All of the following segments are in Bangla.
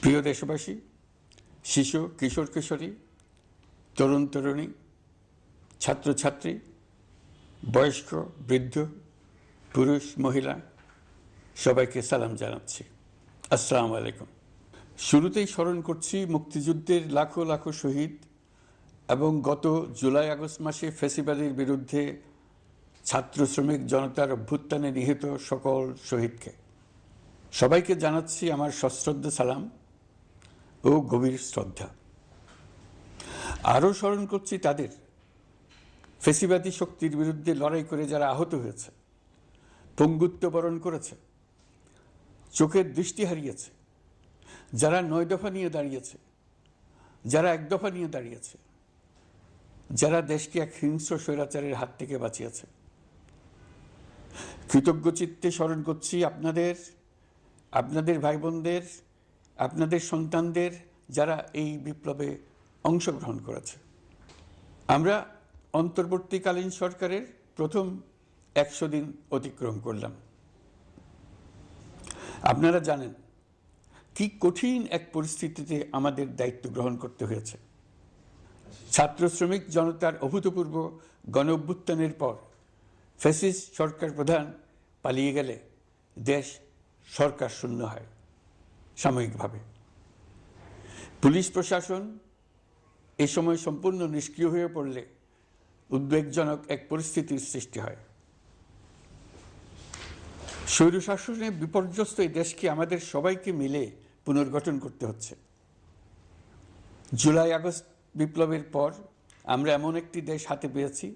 প্রিয় দেশবাসী, শিশু কিশোর কিশোরী, তরুণ তরুণী, ছাত্রছাত্রী, বয়স্ক বৃদ্ধ, পুরুষ মহিলা সবাইকে সালাম জানাচ্ছি। আসসালামু আলাইকুম। শুরুতেই স্মরণ করছি মুক্তিযুদ্ধের লাখো লাখো শহীদ এবং গত জুলাই আগস্ট মাসে ফ্যাসিবাদের বিরুদ্ধে ছাত্র শ্রমিক জনতার অভ্যুত্থানে নিহত সকল শহীদকে। সবাইকে জানাচ্ছি আমার সশ্রদ্ধ সালাম ও গভীর শ্রদ্ধা। আরও স্মরণ করছি তাদের, ফ্যাসিবাদী শক্তির বিরুদ্ধে লড়াই করে যারা আহত হয়েছে, পঙ্গুত্ব বরণ করেছে, চোখের দৃষ্টি হারিয়েছে, যারা 9 দফা নিয়ে দাঁড়িয়েছে, যারা 1 দফা নিয়ে দাঁড়িয়েছে, যারা দেশকে এক হিংস্র স্বৈরাচারের হাত থেকে বাঁচিয়েছে। কৃতজ্ঞ চিত্তে স্মরণ করছি আপনাদের ভাই বোনদের, আপনাদের সন্তানদের যারা এই বিপ্লবে অংশগ্রহণ করেছে। আমরা অন্তর্বর্তীকালীন সরকারের প্রথম 100 দিন অতিক্রম করলাম। আপনারা জানেন কি কঠিন এক পরিস্থিতিতে আমাদের দায়িত্ব গ্রহণ করতে হয়েছে। ছাত্র শ্রমিক জনতার অভূতপূর্ব গণ অভ্যুত্থানের পর ফ্যাসিস্ট সরকার প্রধান পালিয়ে গেলে দেশ সরকার শূন্য হয় সাময়িকভাবে। পুলিশ প্রশাসন এ সময় সম্পূর্ণ নিষ্ক্রিয় হয়ে পড়লে উদ্বেগজনক এক পরিস্থিতির সৃষ্টি হয়। স্বৈরশাসনে বিপর্যস্ত এই দেশকে আমাদের সবাইকে মিলে পুনর্গঠন করতে হচ্ছে। জুলাই আগস্ট বিপ্লবের পর আমরা এমন একটি দেশ হাতে পেয়েছি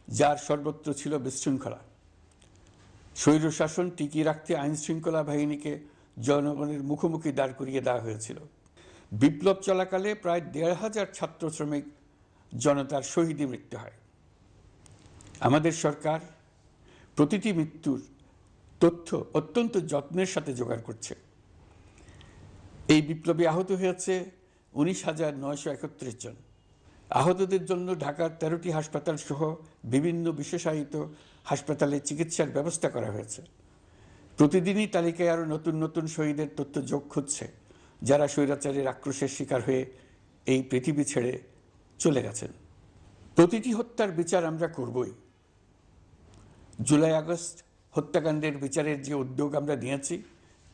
যার সর্বত্র ছিল বিশৃঙ্খলা। স্বৈরশাসন টিকিয়ে রাখতে আইন শৃঙ্খলা বাহিনীকে জনগণের মুখোমুখি দাঁড় করিয়ে দেওয়া হয়েছিল। বিপ্লব চলাকালে প্রায় 1,500 ছাত্র শ্রমিক জনতার শহীদী মৃত্যু হয়। আমাদের সরকার প্রতিটি মৃত্যুর তথ্য অত্যন্ত যত্নের সাথে জোগাড় করছে। এই বিপ্লবে আহত হয়েছে 19,931 জন। আহতদের জন্য ঢাকার 13টি হাসপাতাল সহ বিভিন্ন বিশেষায়িত হাসপাতালে চিকিৎসার ব্যবস্থা করা হয়েছে। প্রতিদিনই তালিকায় আরও নতুন নতুন শহীদের তথ্য যোগ হচ্ছে, যারা স্বৈরাচারের আক্রোশের শিকার হয়ে এই পৃথিবী ছেড়ে চলে গেছেন। প্রতিটি হত্যার বিচার আমরা করবই। জুলাই আগস্ট হত্যাকাণ্ডের বিচারের যে উদ্যোগ আমরা নিয়েছি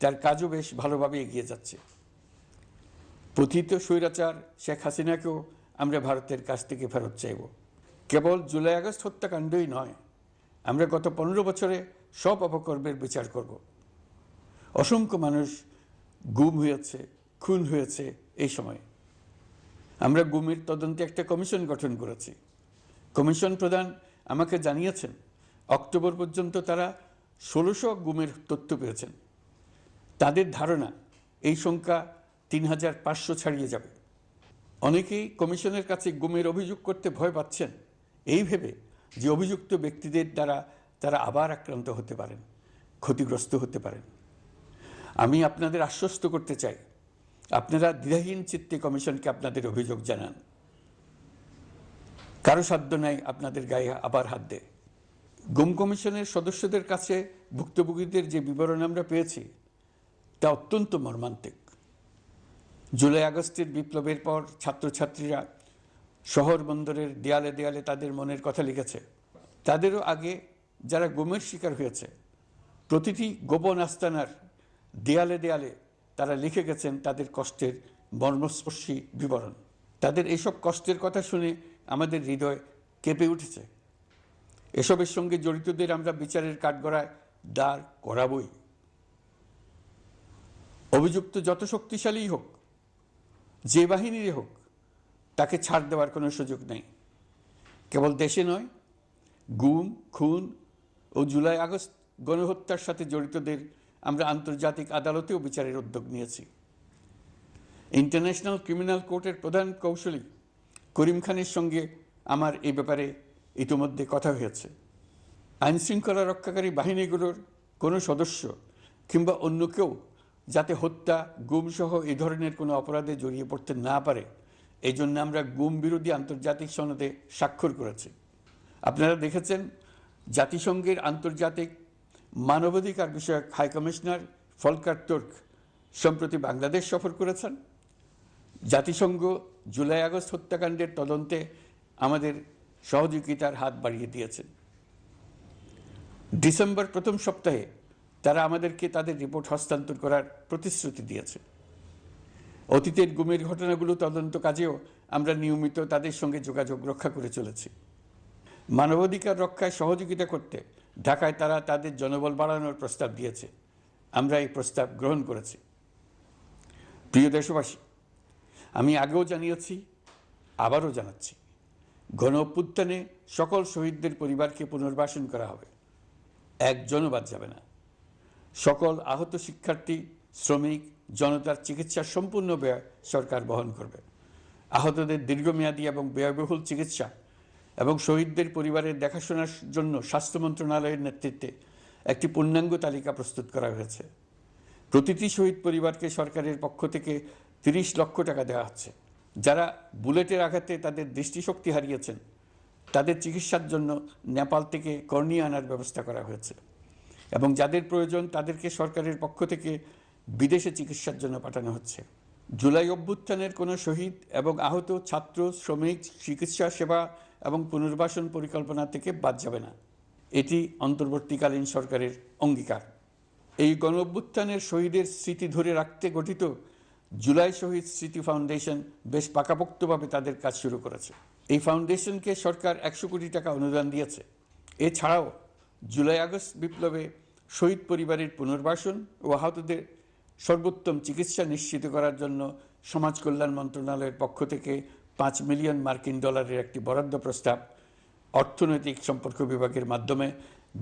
তার কাজও বেশ ভালোভাবে এগিয়ে যাচ্ছে। পতিত স্বৈরাচার শেখ হাসিনাকেও আমরা ভারতের কাছ থেকে ফেরত চাইব। কেবল জুলাই আগস্ট হত্যাকাণ্ডই নয়, আমরা গত 15 বছরে সব অপকর্মের বিচার করব। অসংখ্য মানুষ গুম হয়েছে, খুন হয়েছে। এই সময় আমরা গুমের তদন্তে একটা কমিশন গঠন করেছি। কমিশন প্রধান আমাকে জানিয়েছেন অক্টোবর পর্যন্ত তারা 1600 গুমের তথ্য পেয়েছেন। তাদের ধারণা এই সংখ্যা 3,500 ছাড়িয়ে যাবে। অনেকেই কমিশনের কাছে গুমের অভিযোগ করতে ভয় পাচ্ছেন, এই ভেবে যে অভিযুক্ত ব্যক্তিদের দ্বারা তারা আবার আক্রান্ত হতে পারেন, ক্ষতিগ্রস্ত হতে পারেন। আমি আপনাদের আশ্বস্ত করতে চাই, আপনারা দ্বিধাহীন চিত্তে কমিশনকে আপনাদের অভিযোগ জানান। কারো সাধ্য নাই আপনাদের গায়ে আবার হাত দেয়। গুম কমিশনের সদস্যদের কাছে ভুক্তভোগীদের যে বিবরণ আমরা পেয়েছি তা অত্যন্ত মর্মান্তিক। জুলাই আগস্টের বিপ্লবের পর ছাত্রছাত্রীরা শহর বন্দরের দেয়ালে দেয়ালে তাদের মনের কথা লিখেছে। তাদেরও আগে যারা গুমের শিকার হয়েছে প্রতিটি গোপন আস্তানার দেয়ালে দেয়ালে তারা লিখে গেছেন তাদের কষ্টের মর্মস্পর্শী বিবরণ। তাদের এইসব কষ্টের কথা শুনে আমাদের হৃদয় কেঁপে উঠেছে। এসবের সঙ্গে জড়িতদের আমরা বিচারের কাঠগড়ায় দাঁড় করাবই। অভিযুক্ত যত শক্তিশালী হোক, যে বাহিনীরই হোক, তাকে ছাড় দেওয়ার কোনো সুযোগ নেই। কেবল দেশে নয়, গুম, খুন ও জুলাই আগস্ট গণহত্যার সাথে জড়িতদের আমরা আন্তর্জাতিক আদালতেও বিচারের উদ্যোগ নিয়েছি। ইন্টারন্যাশনাল ক্রিমিনাল কোর্টের প্রধান কৌঁসুলি করিম খানের সঙ্গে আমার এই ব্যাপারে ইতিমধ্যে কথা হয়েছে। আইন শৃঙ্খলা রক্ষাকারী বাহিনীগুলোর কোনো সদস্য কিংবা অন্য কেউ যাতে হত্যা, গুম সহ এই ধরনের কোনো অপরাধে জড়িয়ে পড়তে না পারে, এই জন্য আমরা গুম বিরোধী আন্তর্জাতিক সনদে স্বাক্ষর করেছি। আপনারা দেখেছেন জাতিসংঘের আন্তর্জাতিক মানবাধিকার বিষয়ক হাই কমিশনার ফলকার তুর্ক সম্প্রতি বাংলাদেশ সফর করেছেন। জাতিসংঘ জুলাই আগস্ট হত্যাকাণ্ডের তদন্তে আমাদের সহযোগিতার হাত বাড়িয়ে দিয়েছেন। ডিসেম্বর প্রথম সপ্তাহে তারা আমাদেরকে তাদের রিপোর্ট হস্তান্তর করার প্রতিশ্রুতি দিয়েছে। অতীতের গুমের ঘটনাগুলো তদন্ত কাজেও আমরা নিয়মিত তাদের সঙ্গে যোগাযোগ রক্ষা করে চলেছি। মানবাধিকার রক্ষায় সহযোগিতা করতে ঢাকায় তারা তাদের জনবল বাড়ানোর প্রস্তাব দিয়েছে। আমরা এই প্রস্তাব গ্রহণ করেছি। প্রিয় দেশবাসী, আমি আগেও জানিয়েছি, আবারও জানাচ্ছি, গণ অভ্যুত্থানে সকল শহীদদের পরিবারকে পুনর্বাসন করা হবে, একজনও বাদ যাবে না। সকল আহত শিক্ষার্থী, শ্রমিক, জনতার চিকিৎসার সম্পূর্ণ ব্যয় সরকার বহন করবে। আহতদের দীর্ঘমেয়াদী এবং ব্যয়বহুল চিকিৎসা এবং শহীদদের পরিবারের দেখাশোনার জন্য স্বাস্থ্য মন্ত্রণালয়ের নেতৃত্বে একটি পূর্ণাঙ্গ তালিকা প্রস্তুত করা হয়েছে। প্রতিটি শহীদ পরিবারকে সরকারের পক্ষ থেকে 30 লক্ষ টাকা দেওয়া হচ্ছে। যারা বুলেটের আঘাতে তাদের দৃষ্টিশক্তি হারিয়েছেন, তাদের চিকিৎসার জন্য নেপাল থেকে কর্নিয়া আনার ব্যবস্থা করা হয়েছে এবং যাদের প্রয়োজন তাদেরকে সরকারের পক্ষ থেকে বিদেশে চিকিৎসার জন্য পাঠানো হচ্ছে। জুলাই অভ্যুত্থানের কোনো শহীদ এবং আহত ছাত্র, শ্রমিক চিকিৎসা সেবা এবং পুনর্বাসন পরিকল্পনা থেকে বাদ যাবে না। এটি অন্তর্বর্তীকালীন সরকারের অঙ্গীকার। এই গণ অভ্যুত্থানের শহীদের স্মৃতি ধরে রাখতে গঠিত জুলাই শহীদ স্মৃতি ফাউন্ডেশন বেশ পাকাপোক্তভাবে তাদের কাজ শুরু করেছে। এই ফাউন্ডেশনকে সরকার 100 কোটি টাকা অনুদান দিয়েছে। এছাড়াও জুলাই আগস্ট বিপ্লবে শহীদ পরিবারের পুনর্বাসন ও আহতদের সর্বোত্তম চিকিৎসা নিশ্চিত করার জন্য সমাজ কল্যাণ মন্ত্রণালয়ের পক্ষ থেকে $5 মিলিয়ন একটি বরাদ্দ প্রস্তাব অর্থনৈতিক সম্পর্ক বিভাগের মাধ্যমে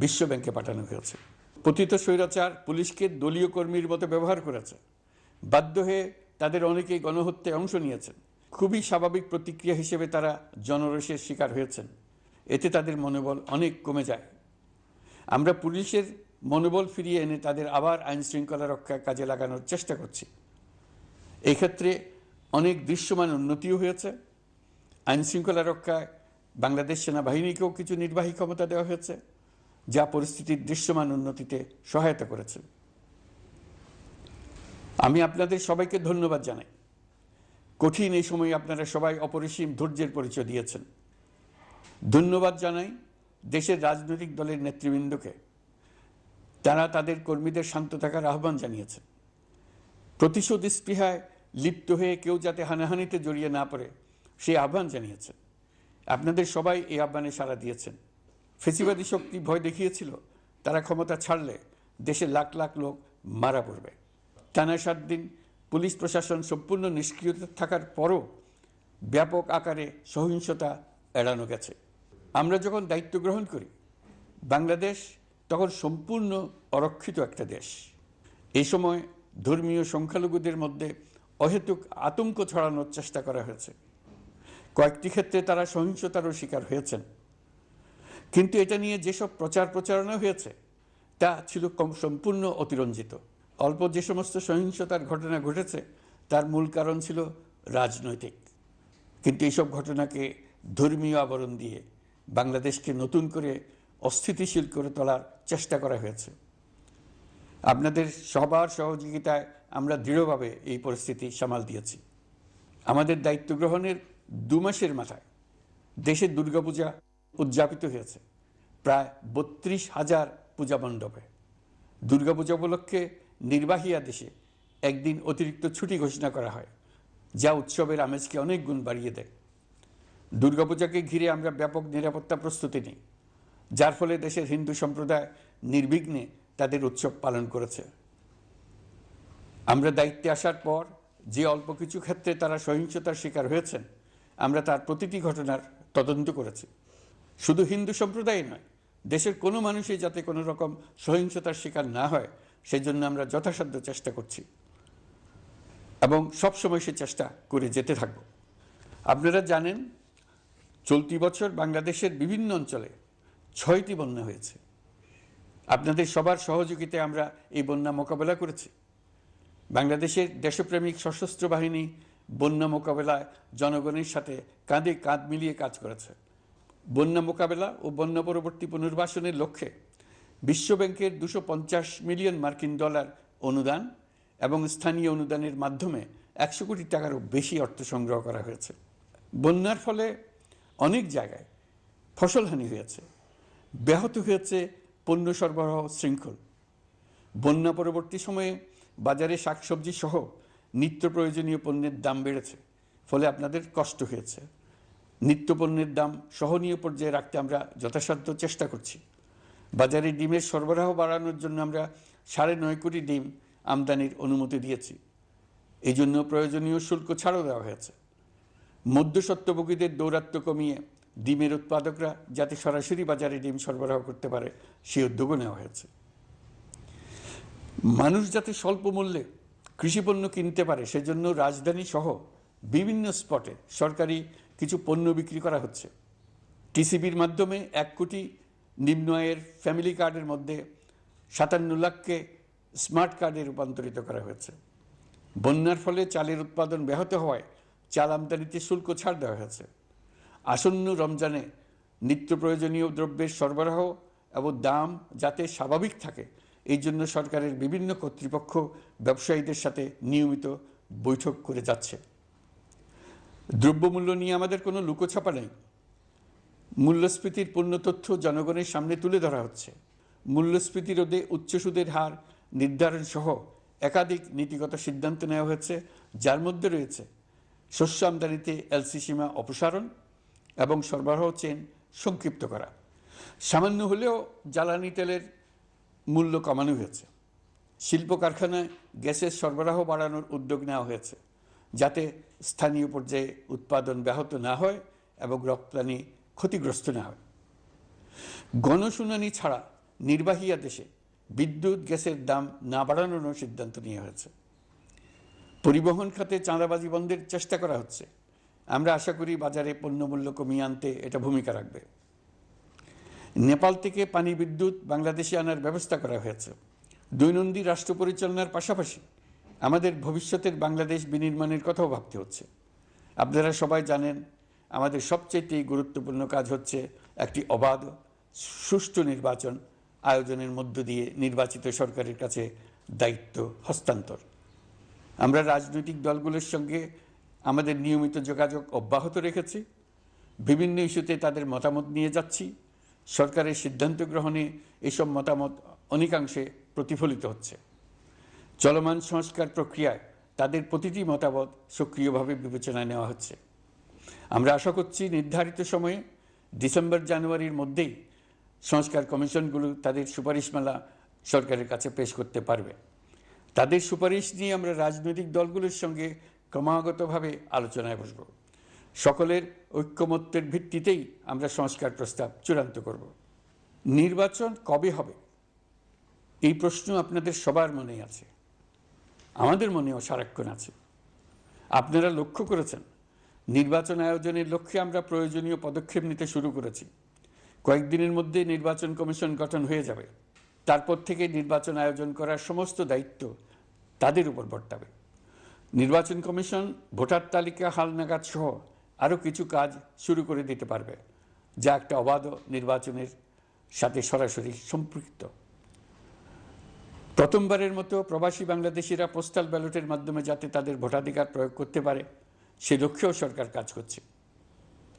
বিশ্ব ব্যাংকে পাঠানো হয়েছে। পতিত স্বৈরাচার পুলিশকে দলীয় কর্মীর মতো ব্যবহার করেছে। বাধ্য হয়ে তাদের অনেকেই গণহত্যায় অংশ নিয়েছেন। খুবই স্বাভাবিক প্রতিক্রিয়া হিসেবে তারা জনরোষের শিকার হয়েছেন। এতে তাদের মনোবল অনেক কমে যায়। আমরা পুলিশের মনোবল ফিরিয়ে এনে তাদের আবার আইন শৃঙ্খলা রক্ষায় কাজে লাগানোর চেষ্টা করছি। এই ক্ষেত্রে অনেক দৃশ্যমান উন্নতিও হয়েছে। আইন শৃঙ্খলা রক্ষায় বাংলাদেশ সেনাবাহিনীকেও কিছু নির্বাহী ক্ষমতা দেওয়া হয়েছে, যা পরিস্থিতির দৃশ্যমান উন্নতিতে সহায়তা করেছে। আমি আপনাদের সবাইকে ধন্যবাদ জানাই। কঠিন এই সময়ে আপনারা সবাই অপরিসীম ধৈর্যের পরিচয় দিয়েছেন। ধন্যবাদ জানাই দেশের রাজনৈতিক দলের নেতৃবৃন্দকে। তারা তাদের কর্মীদের শান্ত থাকার আহ্বান জানিয়েছেন। প্রতিশোধ স্পৃহায় লিপ্ত হয়ে কেউ যাতে হানাহানিতে জড়িয়ে না পড়ে সেই আহ্বান জানিয়েছেন। আপনাদের সবাই এই আহ্বানে সাড়া দিয়েছেন। ফেসিবাদী শক্তি ভয় দেখিয়েছিল তারা ক্ষমতা ছাড়লে দেশে লাখ লাখ লোক মারা পড়বে। টানা 7 দিন পুলিশ প্রশাসন সম্পূর্ণ নিষ্ক্রিয় থাকার পরও ব্যাপক আকারে সহিংসতা এড়ানো গেছে। আমরা যখন দায়িত্ব গ্রহণ করি, বাংলাদেশ তখন সম্পূর্ণ অরক্ষিত একটা দেশ। এই সময় ধর্মীয় সংখ্যালঘুদের মধ্যে অহেতুক আতঙ্ক ছড়ানোর চেষ্টা করা হয়েছে। কয়েকটি ক্ষেত্রে তারা সহিংসতারও শিকার হয়েছেন। কিন্তু এটা নিয়ে যেসব প্রচারণা হয়েছে তা ছিল সম্পূর্ণ অতিরঞ্জিত। অল্প যে সমস্ত সহিংসতার ঘটনা ঘটেছে তার মূল কারণ ছিল রাজনৈতিক। কিন্তু এইসব ঘটনাকে ধর্মীয় আবরণ দিয়ে বাংলাদেশকে নতুন করে অস্থিতিশীল করে তোলার চেষ্টা করা হয়েছে। আপনাদের সবার সহযোগিতায় আমরা দৃঢ়ভাবে এই পরিস্থিতি সামাল দিয়েছি। আমাদের দায়িত্ব গ্রহণের 2 মাসের মাথায় দেশে দুর্গাপূজা উদযাপিত হয়েছে প্রায় 32,000 পূজা মণ্ডপে। দুর্গাপূজা উপলক্ষে নির্বাহী আদেশে একদিন অতিরিক্ত ছুটি ঘোষণা করা হয়, যা উৎসবের আমেজকে অনেক গুণ বাড়িয়ে দেয়। দুর্গাপূজাকে ঘিরে আমরা ব্যাপক নিরাপত্তা প্রস্তুতি নিই, যার ফলে দেশের হিন্দু সম্প্রদায় নির্বিঘ্নে তাদের উৎসব পালন করেছে। আমরা দায়িত্বে আসার পর যে অল্প কিছু ক্ষেত্রে তারা সহিংসতার শিকার হয়েছেন, আমরা তার প্রতিটি ঘটনার তদন্ত করেছি। শুধু হিন্দু সম্প্রদায় নয়, দেশের কোনো মানুষই যাতে কোনো রকম সহিংসতার শিকার না হয় সেই জন্য আমরা যথাসাধ্য চেষ্টা করছি এবং সবসময় সে চেষ্টা করে যেতে থাকব। আপনারা জানেন, চলতি বছর বাংলাদেশের বিভিন্ন অঞ্চলে 6টি বন্যা হয়েছে। আপনাদের সবার সহযোগিতায় আমরা এই বন্যা মোকাবেলা করেছি। বাংলাদেশের দেশপ্রেমিক সশস্ত্র বাহিনী বন্যা মোকাবেলায় জনগণের সাথে কাঁধে কাঁধ মিলিয়ে কাজ করেছে। বন্যা মোকাবেলা ও বন্যা পরবর্তী পুনর্বাসনের লক্ষ্যে বিশ্বব্যাংকের $250 মিলিয়ন অনুদান এবং স্থানীয় অনুদানের মাধ্যমে 100 কোটি টাকারও বেশি অর্থ সংগ্রহ করা হয়েছে। বন্যার ফলে অনেক জায়গায় ফসলহানি হয়েছে, ব্যাহত হয়েছে পণ্য সরবরাহ শৃঙ্খল। বন্যা পরবর্তী সময়ে বাজারে শাকসবজি সহ নিত্য প্রয়োজনীয় পণ্যের দাম বেড়েছে, ফলে আপনাদের কষ্ট হয়েছে। নিত্য পণ্যের দাম সহনীয় পর্যায়ে রাখতে আমরা যথাসাধ্য চেষ্টা করছি। বাজারে ডিমের সরবরাহ বাড়ানোর জন্য আমরা 9.5 কোটি ডিম আমদানির অনুমতি দিয়েছি। এই জন্য প্রয়োজনীয় শুল্ক ছাড়ও দেওয়া হয়েছে। মধ্যস্বত্বভোগীদের দৌরাত্ম্য কমিয়ে ডিমের উৎপাদকরা যাতে সরাসরি বাজারে ডিম সরবরাহ করতে পারে সেই উদ্যোগও নেওয়া হয়েছে। মানুষ যাতে স্বল্প মূল্যে কৃষিপণ্য কিনতে পারে সেজন্য রাজধানী সহ বিভিন্ন স্পটে সরকারি কিছু পণ্য বিক্রি করা হচ্ছে। টিসিবির মাধ্যমে 1 কোটি নিম্ন আয়ের ফ্যামিলি কার্ডের মধ্যে 57 লাখকে স্মার্ট কার্ডে রূপান্তরিত করা হয়েছে। বন্যার ফলে চালের উৎপাদন ব্যাহত হওয়ায় চাল আমদানিতে শুল্ক ছাড় দেওয়া হয়েছে। আসন্ন রমজানে নিত্য প্রয়োজনীয় দ্রব্যের সরবরাহ এবং দাম যাতে স্বাভাবিক থাকে এই জন্য সরকারের বিভিন্ন কর্তৃপক্ষ ব্যবসায়ীদের সাথে নিয়মিত বৈঠক করে যাচ্ছে। দ্রব্যমূল্য নিয়ে আমাদের কোনো লুকোছাপা নেই। মূল্যস্ফীতির পূর্ণ তথ্য জনগণের সামনে তুলে ধরা হচ্ছে। মূল্যস্ফীতি রোধে উচ্চ সুদের হার নির্ধারণ সহ একাধিক নীতিগত সিদ্ধান্ত নেওয়া হয়েছে, যার মধ্যে রয়েছে শস্য আমদানিতে এলসি সীমা অপসারণ এবং সরবরাহ চেইন সংক্ষিপ্ত করা। সামান্য হলেও জ্বালানি তেলের মূল্য কমানো হয়েছে। শিল্প কারখানায় গ্যাসের সরবরাহ বাড়ানোর উদ্যোগ নেওয়া হয়েছে যাতে স্থানীয় পর্যায়ে উৎপাদন ব্যাহত না হয় এবং রপ্তানি ক্ষতিগ্রস্ত না হয়। গণশুনানি ছাড়া নির্বাহী আদেশে বিদ্যুৎ গ্যাসের দাম না বাড়ানোর সিদ্ধান্ত নেওয়া হয়েছে। পরিবহন খাতে চাঁদাবাজি বন্ধের চেষ্টা করা হচ্ছে। আমরা আশা করি বাজারে পণ্যমূল্য কমিয়ে আনতে এটা ভূমিকা রাখবে। নেপাল থেকে পানি বিদ্যুৎ বাংলাদেশে আনার ব্যবস্থা করা হয়েছে। দৈনন্দিন রাষ্ট্র পরিচালনার পাশাপাশি আমাদের ভবিষ্যতের বাংলাদেশ বিনির্মাণের কথাও ভাবতে হচ্ছে। আপনারা সবাই জানেন আমাদের সবচেয়ে গুরুত্বপূর্ণ কাজ হচ্ছে একটি অবাধ সুষ্ঠু নির্বাচন আয়োজনের মধ্য দিয়ে নির্বাচিত সরকারের কাছে দায়িত্ব হস্তান্তর। আমরা রাজনৈতিক দলগুলোর সঙ্গে আমাদের নিয়মিত যোগাযোগ অব্যাহত রেখেছি। বিভিন্ন ইস্যুতে তাদের মতামত নিয়ে যাচ্ছি। সরকারের সিদ্ধান্ত গ্রহণে এসব মতামত অনেকাংশে প্রতিফলিত হচ্ছে। চলমান সংস্কার প্রক্রিয়ায় তাদের প্রতিটি মতামত সক্রিয়ভাবে বিবেচনায় নেওয়া হচ্ছে। আমরা আশা করছি নির্ধারিত সময়ে ডিসেম্বর-জানুয়ারির মধ্যেই সংস্কার কমিশনগুলো তাদের সুপারিশমালা সরকারের কাছে পেশ করতে পারবে। তাদের সুপারিশ নিয়ে আমরা রাজনৈতিক দলগুলোর সঙ্গে ক্রমাগতভাবে আলোচনায় বসব। সকলের ঐক্যমত্যের ভিত্তিতেই আমরা সংস্কার প্রস্তাব চূড়ান্ত করব। নির্বাচন কবে হবে এই প্রশ্ন আপনাদের সবার মনেই আছে, আমাদের মনেও সারাক্ষণ আছে। আপনারা লক্ষ্য করেছেন নির্বাচন আয়োজনের লক্ষ্যে আমরা প্রয়োজনীয় পদক্ষেপ নিতে শুরু করেছি। কয়েকদিনের মধ্যে নির্বাচন কমিশন গঠন হয়ে যাবে। তারপর থেকে নির্বাচন আয়োজন করার সমস্ত দায়িত্ব তাদের উপর বর্তাবে। নির্বাচন কমিশন ভোটার তালিকা হালনাগাদ সহ আরও কিছু কাজ শুরু করে দিতে পারবে, যা একটা অবাধ নির্বাচনের সাথে সরাসরি সম্পৃক্ত। প্রথমবারের মতো প্রবাসী বাংলাদেশিরা পোস্টাল ব্যালটের মাধ্যমে যাতে তাদের ভোটাধিকার প্রয়োগ করতে পারে সে লক্ষ্যেও সরকার কাজ করছে।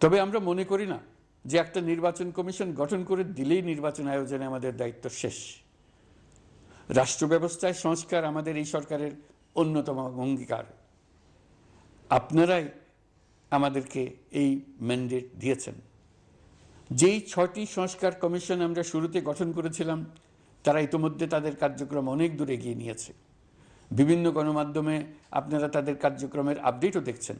তবে আমরা মনে করি না যে একটা নির্বাচন কমিশন গঠন করে দিলেই নির্বাচন আয়োজনে আমাদের দায়িত্ব শেষ। রাষ্ট্র ব্যবস্থায় সংস্কার আমাদের এই সরকারের অন্যতম অঙ্গীকার। আপনারাই আমাদেরকে এই ম্যান্ডেট দিয়েছেন। যেই 6টি সংস্কার কমিশন আমরা শুরুতে গঠন করেছিলাম তারা ইতিমধ্যে তাদের কার্যক্রম অনেক দূর এগিয়ে নিয়েছে। বিভিন্ন গণমাধ্যমে আপনারা তাদের কার্যক্রমের আপডেটও দেখছেন।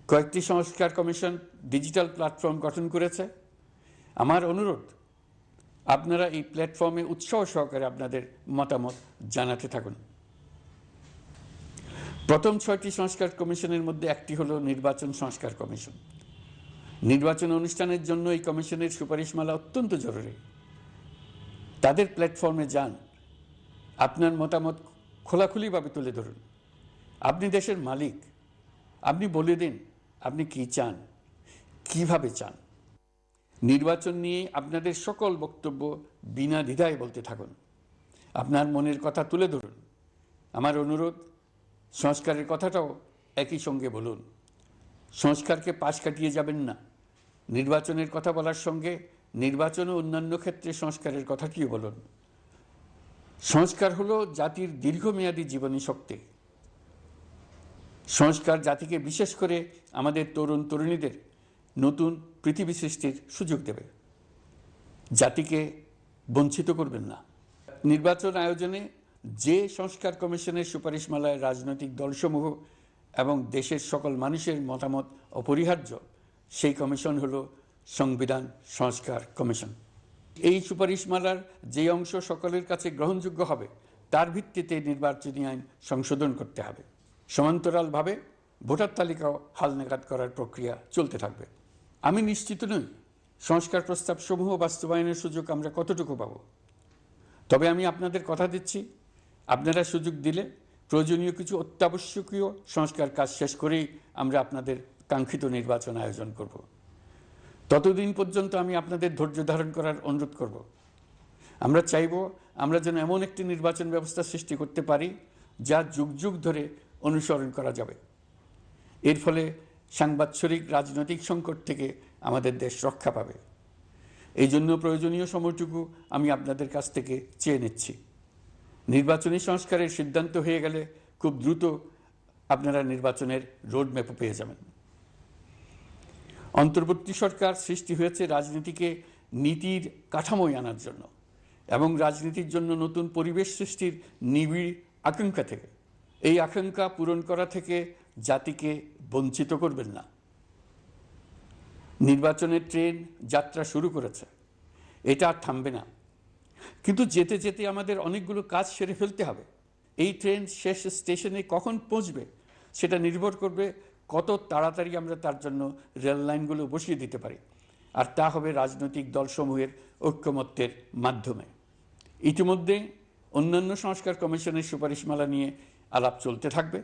কয়েকটি সংস্কার কমিশন ডিজিটাল প্ল্যাটফর্ম গঠন করেছে। আমার অনুরোধ আপনারা এই প্ল্যাটফর্মে উৎসাহ সহকারে আপনাদের মতামত জানাতে থাকুন। প্রথম 6টি সংস্কার কমিশনের মধ্যে একটি হলো নির্বাচন সংস্কার কমিশন। নির্বাচন অনুষ্ঠানের জন্য এই কমিশনের সুপারিশমালা অত্যন্ত জরুরি। তাদের প্ল্যাটফর্মে যান, আপনার মতামত খোলাখুলিভাবে তুলে ধরুন। আপনি দেশের মালিক, আপনি বলে দিন আপনি কি চান, কিভাবে চান। নির্বাচন নিয়ে আপনাদের সকল বক্তব্য বিনা দ্বিধায় বলতে থাকুন। আপনার মনের কথা তুলে ধরুন। আমার অনুরোধ, সংস্কারের কথাটাও একই সঙ্গে বলুন। সংস্কারকে পাশ কাটিয়ে যাবেন না। নির্বাচনের কথা বলার সঙ্গে নির্বাচন ও অন্যান্য ক্ষেত্রে সংস্কারের কথাটিও বলুন। সংস্কার হলো জাতির দীর্ঘমেয়াদী জীবনী শক্তি। সংস্কার জাতিকে, বিশেষ করে আমাদের তরুণ তরুণীদের, নতুন পৃথিবী সৃষ্টির সুযোগ দেবে। জাতিকে বঞ্চিত করবেন না। নির্বাচন আয়োজনে যে সংস্কার কমিশনের সুপারিশমালায় রাজনৈতিক দলসমূহ এবং দেশের সকল মানুষের মতামত অপরিহার্য, সেই কমিশন হলো সংবিধান সংস্কার কমিশন। এই সুপারিশমালার যে অংশ সকলের কাছে গ্রহণযোগ্য হবে তার ভিত্তিতে নির্বাচনী আইন সংশোধন করতে হবে। সমান্তরালভাবে ভোটার তালিকাও হালনাগাদ করার প্রক্রিয়া চলতে থাকবে। আমি নিশ্চিত নই সংস্কার প্রস্তাবসমূহ বাস্তবায়নের সুযোগ আমরা কতটুকু পাব। তবে আমি আপনাদের কথা দিচ্ছি, আপনারা সুযোগ দিলে প্রয়োজনীয় কিছু অত্যাবশ্যকীয় সংস্কার কাজ শেষ করেই আমরা আপনাদের কাঙ্ক্ষিত নির্বাচন আয়োজন করব। ততদিন পর্যন্ত আমি আপনাদের ধৈর্য ধারণ করার অনুরোধ করব। আমরা চাইব আমরা যেন এমন একটি নির্বাচন ব্যবস্থা সৃষ্টি করতে পারি যা যুগ যুগ ধরে অনুসরণ করা যাবে। এর ফলে সাংবৎসরিক রাজনৈতিক সংকট থেকে আমাদের দেশ রক্ষা পাবে। এই জন্য প্রয়োজনীয় সময়টুকু আমি আপনাদের কাছ থেকে চেয়ে নিচ্ছি। নির্বাচনী সংস্কারের সিদ্ধান্ত হয়ে গেলে খুব দ্রুত আপনারা নির্বাচনের রোডম্যাপও পেয়ে যাবেন। অন্তর্বর্তী সরকার সৃষ্টি হয়েছে রাজনীতিকে নীতির কাঠামোয় আনার জন্য এবং রাজনীতির জন্য নতুন পরিবেশ সৃষ্টির নিবিড় আকাঙ্ক্ষা থেকে। এই আকাঙ্ক্ষা পূরণ করা থেকে জাতিকে বঞ্চিত করবেন না। নির্বাচনের ট্রেন যাত্রা শুরু করেছে, এটা আর থামবে না। কিন্তু যেতে যেতে আমাদের অনেকগুলো কাজ সেরে ফেলতে হবে। এই ট্রেন শেষ স্টেশনে কখন পৌঁছবে সেটা নির্ভর করবে কত তাড়াতাড়ি আমরা তার জন্য রেল লাইনগুলো বসিয়ে দিতে পারি, আর তা হবে রাজনৈতিক দলসমূহের ঐক্যমত্যের মাধ্যমে। ইতিমধ্যে অন্যান্য সংস্কার কমিশনের সুপারিশমালা নিয়ে আলাপ চলতে থাকবে।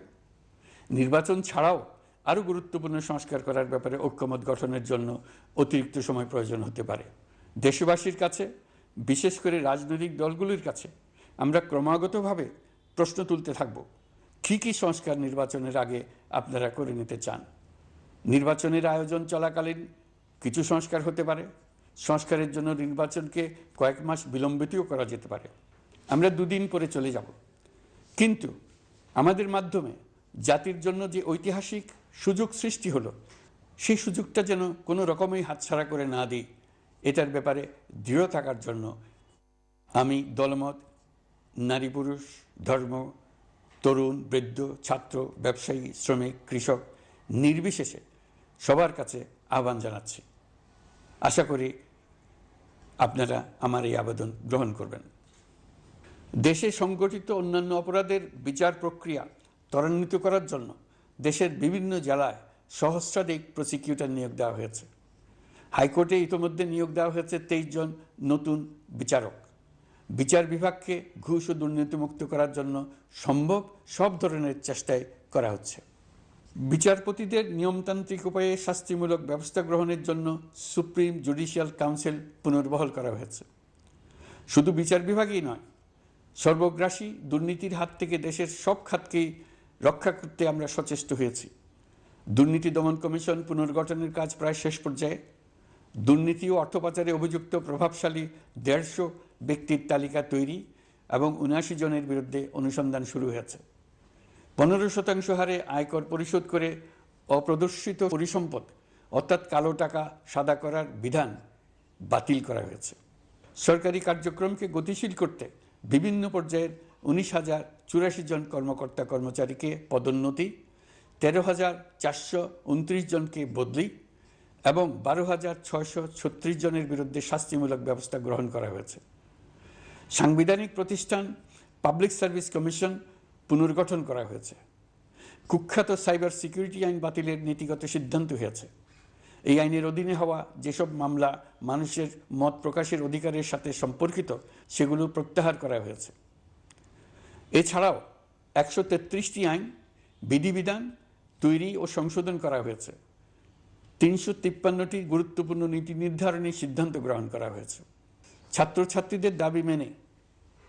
নির্বাচন ছাড়াও আরও গুরুত্বপূর্ণ সংস্কার করার ব্যাপারে ঐক্যমত গঠনের জন্য অতিরিক্ত সময় প্রয়োজন হতে পারে। দেশবাসীর কাছে, বিশেষ করে রাজনৈতিক দলগুলির কাছে আমরা ক্রমাগতভাবে প্রশ্ন তুলতে থাকব, কী কী সংস্কার নির্বাচনের আগে আপনারা করে নিতে চান। নির্বাচনের আয়োজন চলাকালীন কিছু সংস্কার হতে পারে। সংস্কারের জন্য নির্বাচনকে কয়েক মাস বিলম্বিতও করা যেতে পারে। আমরা দুদিন পরে চলে যাব, কিন্তু আমাদের মাধ্যমে জাতির জন্য যে ঐতিহাসিক সুযোগ সৃষ্টি হলো, সেই সুযোগটা যেন কোনো রকমই হাতছাড়া করে না দিই, এটার ব্যাপারে দৃঢ় থাকার জন্য আমি দলমত, নারী পুরুষ, ধর্ম, তরুণ, বৃদ্ধ, ছাত্র, ব্যবসায়ী, শ্রমিক, কৃষক নির্বিশেষে সবার কাছে আহ্বান জানাচ্ছি। আশা করি আপনারা আমার এই আবেদন গ্রহণ করবেন। দেশে সংগঠিত অন্যান্য অপরাধের বিচার প্রক্রিয়া ত্বরান্বিত করার জন্য দেশের বিভিন্ন জেলায় সহস্রাধিক প্রসিকিউটর নিয়োগ দেওয়া হয়েছে। হাইকোর্টে ইতিমধ্যে নিয়োগ দেওয়া হয়েছে 23 জন নতুন বিচারক। বিচার বিভাগকে ঘুষ ও দুর্নীতিমুক্ত করার জন্য সম্ভব সব ধরনের চেষ্টাই করা হচ্ছে। বিচারপতিদের নিয়মতান্ত্রিক উপায়ে শাস্তিমূলক ব্যবস্থা গ্রহণের জন্য সুপ্রিম জুডিশিয়াল কাউন্সিল পুনর্বহাল করা হয়েছে। শুধু বিচার বিভাগই নয়, সর্বগ্রাসী দুর্নীতির হাত থেকে দেশের সব খাতকেই রক্ষা করতে আমরা সচেষ্ট হয়েছি। দুর্নীতি দমন কমিশন পুনর্গঠনের কাজ প্রায় শেষ পর্যায়ে। দুর্নীতি ও অর্থ পাচারে অভিযুক্ত প্রভাবশালী 150 ব্যক্তির তালিকা তৈরি এবং 79 জনের বিরুদ্ধে অনুসন্ধান শুরু হয়েছে। 15% হারে আয়কর পরিশোধ করে অপ্রদর্শিত পরিসম্পদ অর্থাৎ কালো টাকা সাদা করার বিধান বাতিল করা হয়েছে। সরকারি কার্যক্রমকে গতিশীল করতে বিভিন্ন পর্যায়ের 19,084 জন কর্মকর্তা কর্মচারীকে পদোন্নতি, 13,429 জনকে বদলি এবং 12,636 জনের বিরুদ্ধে শাস্তিমূলক ব্যবস্থা গ্রহণ করা হয়েছে। সাংবিধানিক প্রতিষ্ঠান পাবলিক সার্ভিস কমিশন পুনর্গঠন করা হয়েছে। কুখ্যাত সাইবার সিকিউরিটি আইন বাতিলের নীতিগত সিদ্ধান্ত হয়েছে। এই আইনের অধীনে হওয়া যেসব মামলা মানুষের মত প্রকাশের অধিকারের সাথে সম্পর্কিত সেগুলো প্রত্যাহার করা হয়েছে। এছাড়াও 133টি আইন বিধিবিধান তৈরি ও সংশোধন করা হয়েছে। 353টি গুরুত্বপূর্ণ নীতি নির্ধারণী সিদ্ধান্ত গ্রহণ করা হয়েছে। ছাত্রছাত্রীদের দাবি মেনে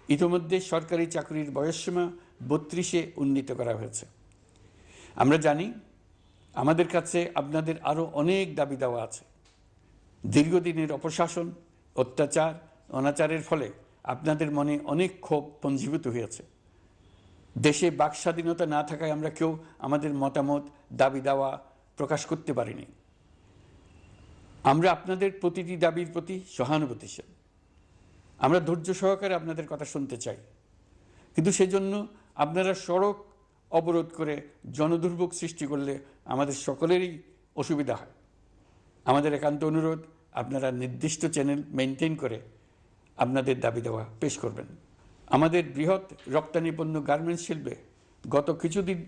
ইতিমধ্যে সরকারি চাকরির বয়সসীমা 32-এ উন্নীত করা হয়েছে। আমরা জানি আমাদের কাছে আপনাদের আরও অনেক দাবি দেওয়া আছে। দীর্ঘদিনের অপশাসন, অত্যাচার, অনাচারের ফলে আপনাদের মনে অনেক ক্ষোভ পঞ্জীভূত হয়েছে। দেশে বাক স্বাধীনতা না থাকায় আমরা কেউ আমাদের মতামত, দাবি দেওয়া প্রকাশ করতে পারিনি। আমরা আপনাদের প্রতিটি দাবির প্রতি সহানুভূতিশীল। আমরা ধৈর্য সহকারে আপনাদের কথা শুনতে চাই, কিন্তু সেজন্য আপনারা সড়ক অবরোধ করে জনদুর্ভোগ সৃষ্টি করলে আমাদের সকলেরই অসুবিধা হয়। আমাদের একান্ত অনুরোধ, আপনারা নির্দিষ্ট চ্যানেল মেনটেন করে আপনাদের দাবি দেওয়া পেশ করবেন। আমাদের বৃহৎ রপ্তানি পণ্য গার্মেন্টস শিল্পে গত কিছুদিন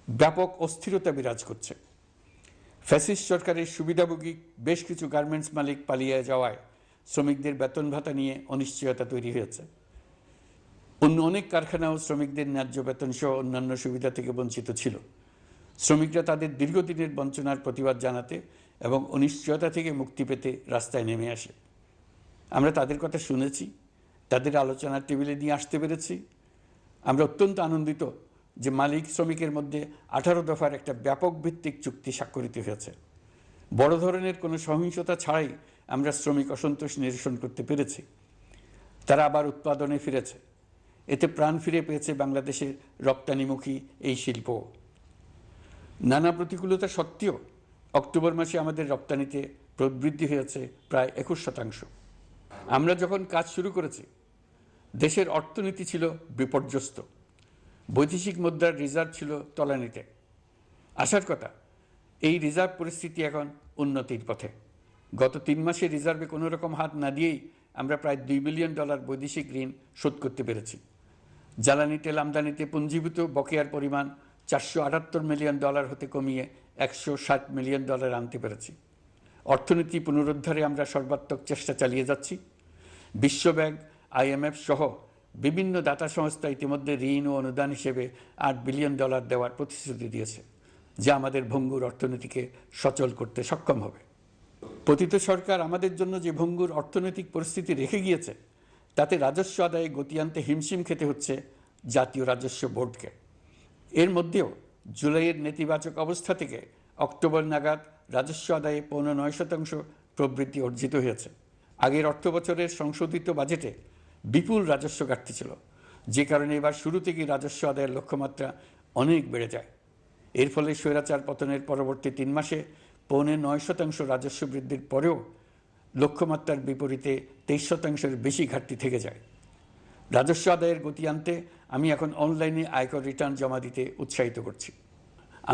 ব্যাপক অস্থিরতা বিরাজ করছে। ফ্যাসিস্ট সরকারের সুবিধাভোগী বেশ কিছু গার্মেন্টস মালিক পালিয়ে যাওয়ায় শ্রমিকদের বেতন ভাতা নিয়ে অনিশ্চয়তা তৈরি হয়েছে। অন্য অনেক কারখানাও শ্রমিকদের ন্যায্য বেতন সহ অন্যান্য সুবিধা থেকে বঞ্চিত ছিল। শ্রমিকরা তাদের দীর্ঘদিনের বঞ্চনার প্রতিবাদ জানাতে এবং অনিশ্চয়তা থেকে মুক্তি পেতে রাস্তায় নেমে আসে। আমরা তাদের কথা শুনেছি, তাদের আলোচনার টেবিলে নিয়ে আসতে পেরেছি। আমরা অত্যন্ত আনন্দিত যে মালিক শ্রমিকের মধ্যে 18 দফার একটা ব্যাপক ভিত্তিক চুক্তি স্বাক্ষরিত হয়েছে। বড় ধরনের কোনো সহিংসতা ছাড়াই আমরা শ্রমিক অসন্তোষ নিরসন করতে পেরেছি। তারা আবার উৎপাদনে ফিরেছে। এতে প্রাণ ফিরে পেয়েছে বাংলাদেশের রপ্তানিমুখী এই শিল্প। নানা প্রতিকূলতা সত্ত্বেও অক্টোবর মাসে আমাদের রপ্তানিতে প্রবৃদ্ধি হয়েছে প্রায় 21%। আমরা যখন কাজ শুরু করেছি দেশের অর্থনীতি ছিল বিপর্যস্ত। বৈদেশিক মুদ্রার রিজার্ভ ছিল তলানিতে। আসার কথা, এই রিজার্ভ পরিস্থিতি এখন উন্নতির পথে। গত 3 মাসে রিজার্ভে কোনো রকম হাত না দিয়েই আমরা প্রায় $2 বিলিয়ন বৈদেশিক ঋণ শোধ করতে পেরেছি। জ্বালানি তেল আমদানিতে পুঞ্জীভূত বকেয়ার পরিমাণ $478 মিলিয়ন হতে কমিয়ে $160 মিলিয়ন আনতে পেরেছি। অর্থনীতি পুনরুদ্ধারে আমরা সর্বাত্মক চেষ্টা চালিয়ে যাচ্ছি। বিশ্বব্যাংক, IMF সহ বিভিন্ন দাতা সংস্থা ইতিমধ্যে ঋণ ও অনুদান হিসেবে $8 বিলিয়ন দেওয়ার প্রতিশ্রুতি দিয়েছে, যা আমাদের ভঙ্গুর অর্থনীতিকে সচল করতে সক্ষম হবে। পতিত সরকার আমাদের জন্য যে ভঙ্গুর অর্থনৈতিক পরিস্থিতি রেখে গিয়েছে, তাতে রাজস্ব আদায়ে গতি আনতে হিমশিম খেতে হচ্ছে জাতীয় রাজস্ব বোর্ডকে। এর মধ্যেও জুলাইয়ের নেতিবাচক অবস্থা থেকে অক্টোবর নাগাদ রাজস্ব আদায়ে 9.9% প্রবৃদ্ধি অর্জিত হয়েছে। আগের অর্থবছরের সংশোধিত বাজেটে বিপুল রাজস্ব ঘাটতি ছিল, যে কারণে এবার শুরু থেকেই রাজস্ব আদায়ের লক্ষ্যমাত্রা অনেক বেড়ে যায়। এর ফলে স্বৈরাচার পতনের পরবর্তী 3 মাসে 9.9% রাজস্ব বৃদ্ধির পরেও লক্ষ্যমাত্রার বিপরীতে 23%-এর বেশি ঘাটতি থেকে যায়। রাজস্ব আদায়ের গতি আনতে আমি এখন অনলাইনে আয়কর রিটার্ন জমা দিতে উৎসাহিত করছি।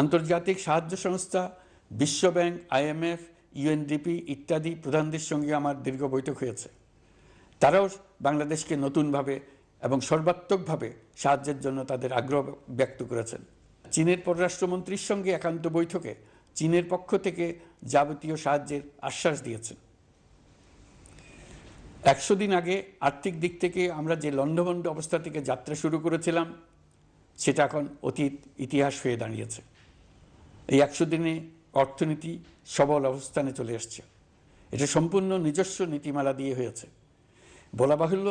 আন্তর্জাতিক সাহায্য সংস্থা, বিশ্বব্যাংক, IMF, UNDP ইত্যাদি প্রধানদের সঙ্গে আমার দীর্ঘ বৈঠক হয়েছে। তারাও বাংলাদেশকে নতুনভাবে এবং সর্বাত্মকভাবে সাহায্যের জন্য তাদের আগ্রহ ব্যক্ত করেছেন। চীনের পররাষ্ট্রমন্ত্রীর সঙ্গে একান্ত বৈঠকে চীনের পক্ষ থেকে যাবতীয় সাহায্যের আশ্বাস দিয়েছেন। 100 দিন আগে আর্থিক দিক থেকে আমরা যে লণ্ডভণ্ড অবস্থা থেকে যাত্রা শুরু করেছিলাম, সেটা এখন অতীত ইতিহাস হয়ে দাঁড়িয়েছে। এই 100 দিনে অর্থনীতি সবল অবস্থানে চলে আসছে। এটা সম্পূর্ণ নিজস্ব নীতিমালা দিয়ে হয়েছে। বলা বাহুল্য,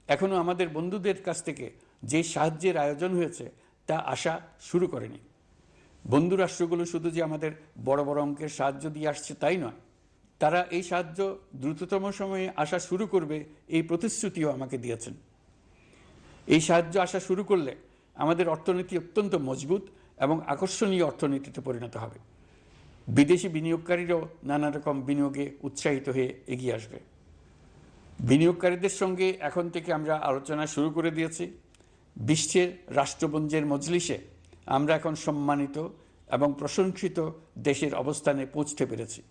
এখনও আমাদের বন্ধুদের কাছ থেকে যে সাহায্যের আয়োজন হয়েছে তা আসা শুরু করেনি। বন্ধু রাষ্ট্রগুলো শুধু যে আমাদের বড় বড় অঙ্কের সাহায্য দিয়ে আসছে তাই নয়, তারা এই সাহায্য দ্রুততম সময়ে আসা শুরু করবে এই প্রতিশ্রুতিও আমাকে দিয়েছেন। এই সাহায্য আসা শুরু করলে আমাদের অর্থনীতি অত্যন্ত মজবুত এবং আকর্ষণীয় অর্থনীতিতে পরিণত হবে। বিদেশি বিনিয়োগকারীরাও নানা রকম বিনিয়োগে উৎসাহিত হয়ে এগিয়ে আসবে। বিনিয়োগকারীদের সঙ্গে এখন থেকে আমরা আলোচনা শুরু করে দিয়েছি। বিশ্বের রাষ্ট্রপুঞ্জের মজলিসে আমরা এখন সম্মানিত এবং প্রশংসিত দেশের অবস্থানে পৌঁছতে পেরেছি।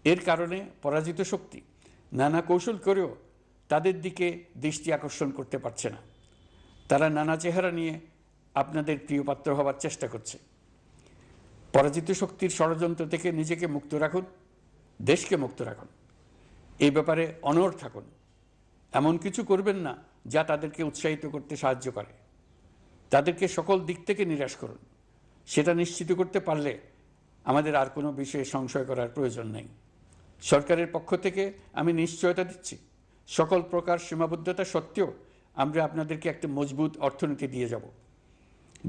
এর কারণে পরাজিত শক্তি নানা কৌশল করেও তাদের দিকে দৃষ্টি আকর্ষণ করতে পারছে না। তারা নানা চেহারা নিয়ে আপনাদের প্রিয়পাত্র হওয়ার চেষ্টা করছে। পরাজিত শক্তির ষড়যন্ত্র থেকে নিজেকে মুক্ত রাখুন, দেশকে মুক্ত রাখুন। এই ব্যাপারে অনড় থাকুন। এমন কিছু করবেন না যা তাদেরকে উৎসাহিত করতে সাহায্য করে। তাদেরকে সকল দিক থেকে নিরাশ করুন। সেটা নিশ্চিত করতে পারলে আমাদের আর কোনো বিষয়ে সংশয় করার প্রয়োজন নেই। সরকারের পক্ষ থেকে আমি নিশ্চয়তা দিচ্ছি, সকল প্রকার সীমাবদ্ধতা সত্ত্বেও আমরা আপনাদেরকে একটা মজবুত অর্থনীতি দিয়ে যাব।